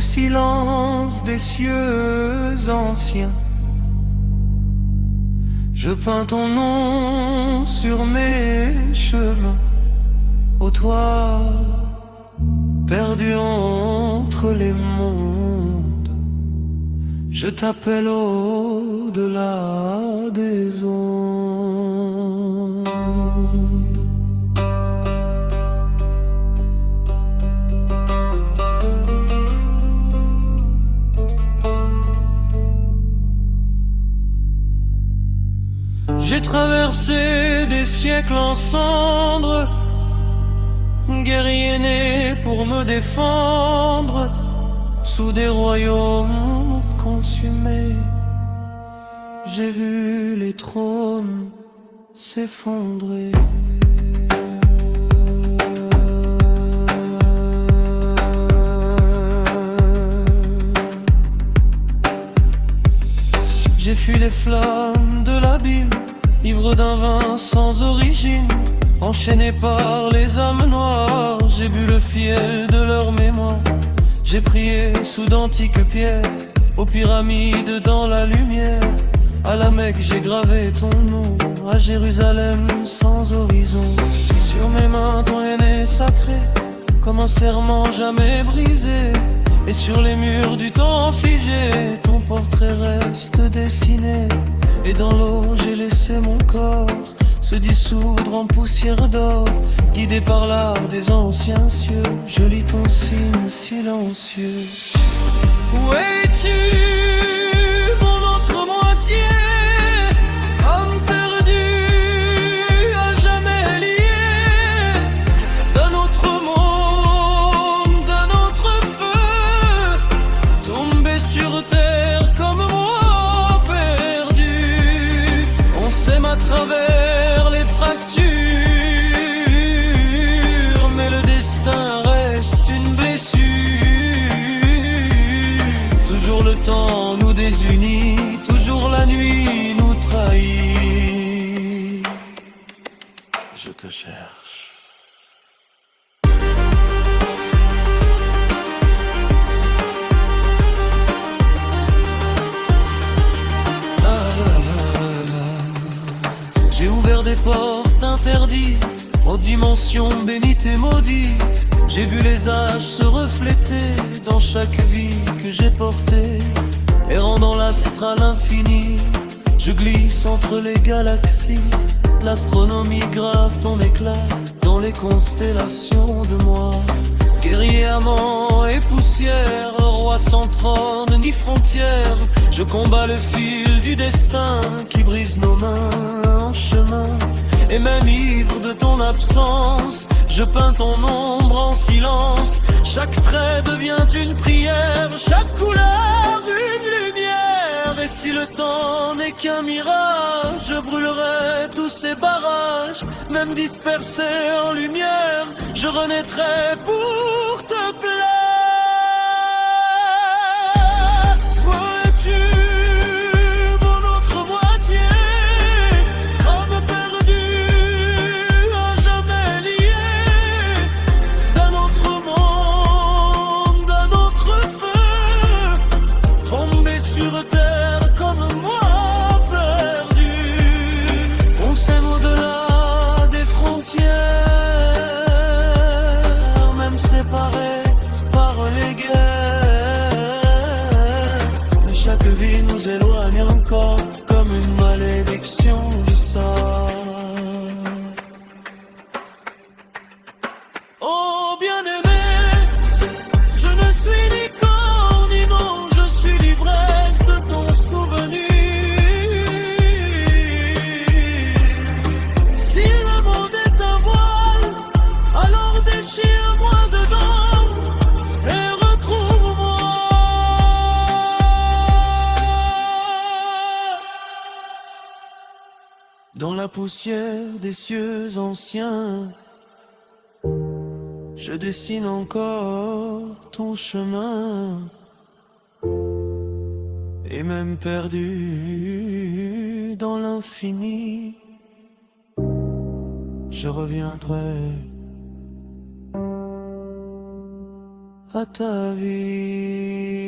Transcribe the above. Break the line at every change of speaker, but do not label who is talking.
silence des cieux anciens. Je peins ton nom sur mes chemins. Ô toi, perdu entre les mondes, je t'appelle au-delà des ondes. J'ai traversé des siècles en cendres, guerrier né pour me défendre, sous des royaumes consumés. J'ai vu les trônes s'effondrer. J'ai fui les flammes de l'abîme, ivre d'un vin sans origine. Enchaîné par les âmes noires, j'ai bu le fiel de leur mémoire. J'ai prié sous d'antiques pierres, aux pyramides dans la lumière. À la Mecque j'ai gravé ton nom, à Jérusalem sans horizon. Sur mes mains ton aîné sacré, comme un serment jamais brisé. Et sur les murs du temps figé, ton portrait reste dessiné. Et dans l'eau j'ai laissé mon corps se dissoudre en poussière d'or. Guidé par l'art des anciens cieux, je lis ton signe silencieux. Où es-tu, mon autre moitié? Homme perdu, à jamais lié, d'un autre monde, d'un autre feu, tombé sur terre comme moi perdu. On s'aime à travers les fractures, mais le destin reste une blessure. Toujours le temps nous désunit, toujours la nuit nous trahit. Je te cherche. J'ai ouvert des portes interdites aux dimensions bénites et maudites. J'ai vu les âges se refléter dans chaque vie que j'ai portée. Errant dans l'astral infini, je glisse entre les galaxies. L'astronomie grave ton éclat dans les constellations de moi. Guerrier, amant et poussière, roi sans trône ni frontière, je combats le fil du destin qui brise nos mains en chemin. Et même ivre de ton absence, je peins ton ombre en silence. Chaque trait devient une prière, chaque couleur une lumière. Et si le temps n'est qu'un mirage, je brûlerai tous ces barrages. Même dispersé en lumière, je renaîtrai pour te plaire. Où es-tu, mon autre moitié? Homme perdu, à jamais lié, d'un autre monde, d'un autre feu, tombé sur terre comme moi perdu. On s'aime au-delà des frontières, même séparés par les guerres. Mais chaque vie nous éloigne encore comme une malédiction du sort. Oh bien-aimé, je ne suis ni corps ni nom, je suis l'ivresse de ton souvenir. Si le monde est un voile, alors déchire-moi dedans et retrouve-moi. Dans la poussière des cieux anciens, je dessine encore ton chemin. Et même perdu dans l'infini, je reviendrai à ta vie.